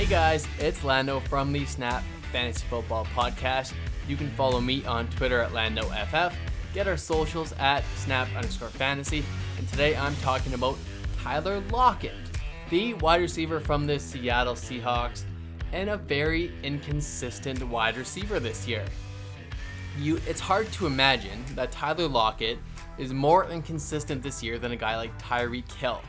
Hey guys, it's Lando from the Snap Fantasy Football Podcast. You can follow me on Twitter at LandoFF, get our socials at snap_fantasy, and today I'm talking about Tyler Lockett, the wide receiver from the Seattle Seahawks, and a very inconsistent wide receiver this year. It's hard to imagine that Tyler Lockett is more inconsistent this year than a guy like Tyreek Hill.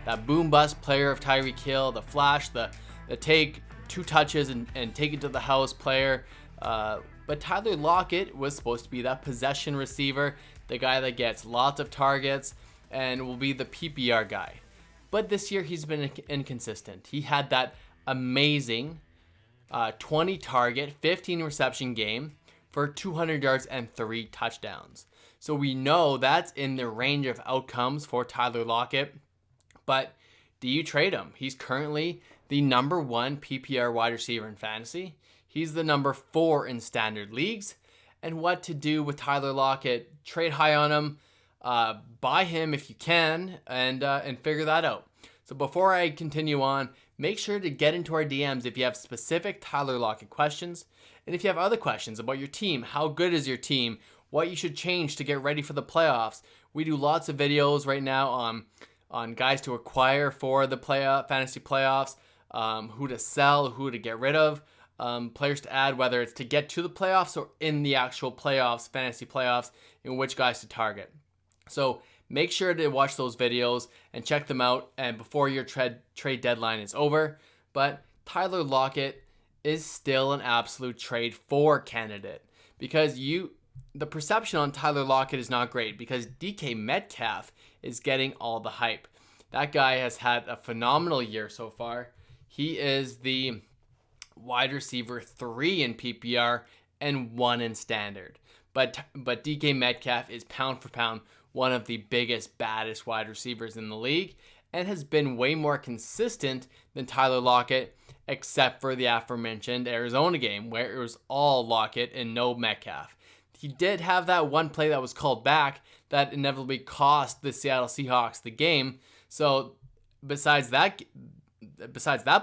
That boom-bust player of Tyreek Hill, the flash, the take two touches and take it to the house player. But Tyler Lockett was supposed to be that possession receiver, the guy that gets lots of targets and will be the PPR guy. But this year he's been inconsistent. He had that amazing 20 target, 15 reception game for 200 yards and 3 touchdowns. So we know that's in the range of outcomes for Tyler Lockett. But do you trade him? He's currently the number 1 PPR wide receiver in fantasy. He's the number 4 in standard leagues. And what to do with Tyler Lockett? Trade high on him, buy him if you can, and figure that out. So before I continue on, make sure to get into our DMs if you have specific Tyler Lockett questions. And if you have other questions about your team, how good is your team, what you should change to get ready for the playoffs. We do lots of videos right now on guys to acquire for the fantasy playoffs, who to sell, who to get rid of, players to add, whether it's to get to the playoffs or in the actual playoffs, fantasy playoffs, and which guys to target. So make sure to watch those videos and check them out and before your trade deadline is over. But Tyler Lockett is still an absolute trade for candidate because the perception on Tyler Lockett is not great because DK Metcalf is getting all the hype. That guy has had a phenomenal year so far. He is the wide receiver 3 in PPR and 1 in standard. But DK Metcalf is pound for pound one of the biggest, baddest wide receivers in the league and has been way more consistent than Tyler Lockett, except for the aforementioned Arizona game where it was all Lockett and no Metcalf. He did have that one play that was called back that inevitably cost the Seattle Seahawks the game. So besides that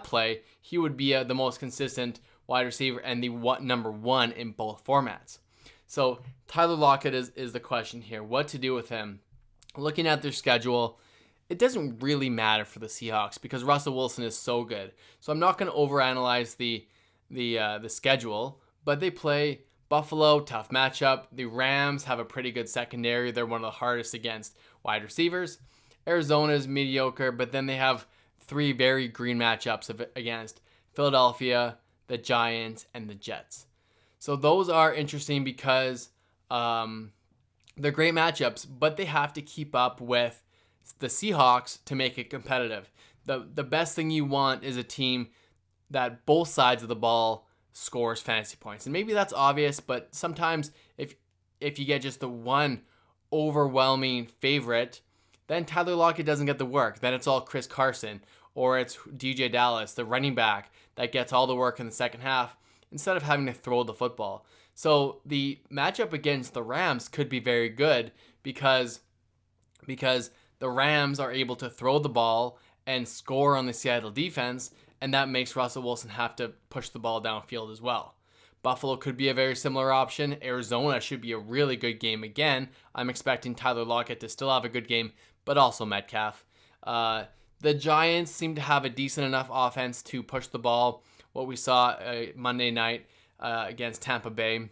play, he would be the most consistent wide receiver and the number 1 in both formats. So Tyler Lockett is the question here. What to do with him? Looking at their schedule, it doesn't really matter for the Seahawks because Russell Wilson is so good. So I'm not going to overanalyze the schedule, but they play Buffalo, tough matchup. The Rams have a pretty good secondary. They're one of the hardest against wide receivers. Arizona is mediocre, but then they have 3 very green matchups against Philadelphia, the Giants, and the Jets. So those are interesting because they're great matchups, but they have to keep up with the Seahawks to make it competitive. The best thing you want is a team that both sides of the ball scores fantasy points. And maybe that's obvious, but sometimes if you get just the one overwhelming favorite, then Tyler Lockett doesn't get the work. Then it's all Chris Carson or it's DJ Dallas, the running back, that gets all the work in the second half instead of having to throw the football. So the matchup against the Rams could be very good because the Rams are able to throw the ball and score on the Seattle defense, and that makes Russell Wilson have to push the ball downfield as well. Buffalo could be a very similar option. Arizona should be a really good game again. I'm expecting Tyler Lockett to still have a good game, but also Metcalf. The Giants seem to have a decent enough offense to push the ball. What we saw Monday night against Tampa Bay.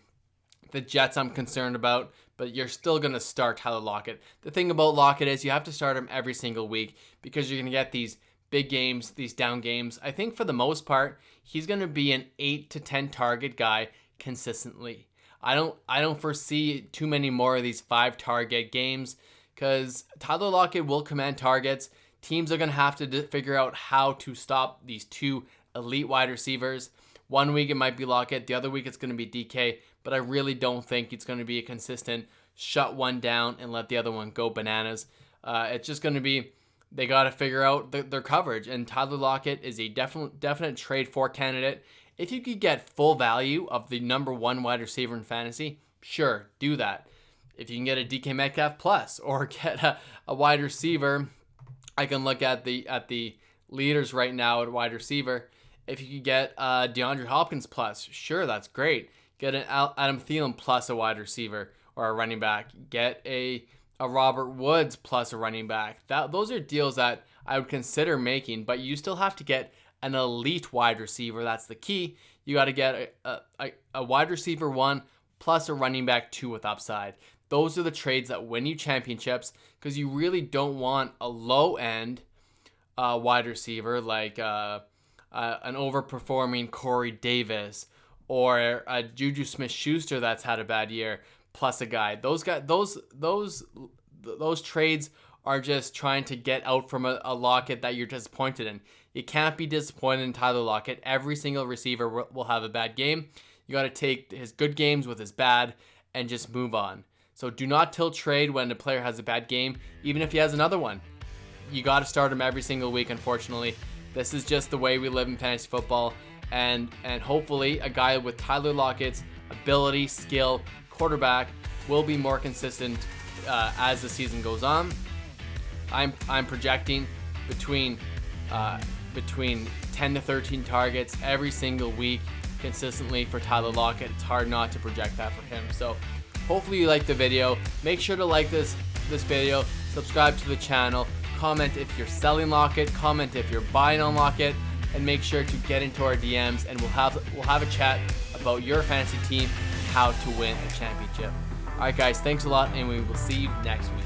The Jets I'm concerned about, but you're still going to start Tyler Lockett. The thing about Lockett is you have to start him every single week because you're going to get these big games, these down games. I think for the most part, he's going to be an 8 to 10 target guy consistently. I don't foresee too many more of these 5 target games because Tyler Lockett will command targets. Teams are going to have to figure out how to stop these 2 elite wide receivers. One week it might be Lockett, the other week it's going to be DK, but I really don't think it's going to be a consistent shut one down and let the other one go bananas. It's just going to be they got to figure out their coverage, and Tyler Lockett is a definite trade for candidate. If you could get full value of the number 1 wide receiver in fantasy, sure, do that. If you can get a DK Metcalf plus or get a wide receiver, I can look at the leaders right now at wide receiver, If you could get DeAndre Hopkins plus, sure, that's great. Get an Adam Thielen plus a wide receiver or a running back. Get a Robert Woods plus a running back. Those are deals that I would consider making, but you still have to get an elite wide receiver. That's the key. You got to get a wide receiver 1 plus a running back 2 with upside. Those are the trades that win you championships, because you really don't want a low-end wide receiver like an overperforming Corey Davis or a Juju Smith-Schuster that's had a bad year plus a guy. Those trades are just trying to get out from a Lockett that you're disappointed in. You can't be disappointed in Tyler Lockett. Every single receiver will have a bad game. You got to take his good games with his bad and just move on. So do not tilt trade when a player has a bad game, even if he has another one. You got to start him every single week, unfortunately. This is just the way we live in fantasy football. And hopefully a guy with Tyler Lockett's ability, skill, quarterback will be more consistent as the season goes on. I'm projecting between 10 to 13 targets every single week consistently for Tyler Lockett. It's hard not to project that for him. So hopefully you like the video. Make sure to like this video, subscribe to the channel, comment if you're selling Lockett, comment if you're buying on Lockett, and make sure to get into our DMs and we'll have a chat about your fantasy team and how to win a championship. All right, guys, thanks a lot, and we will see you next week.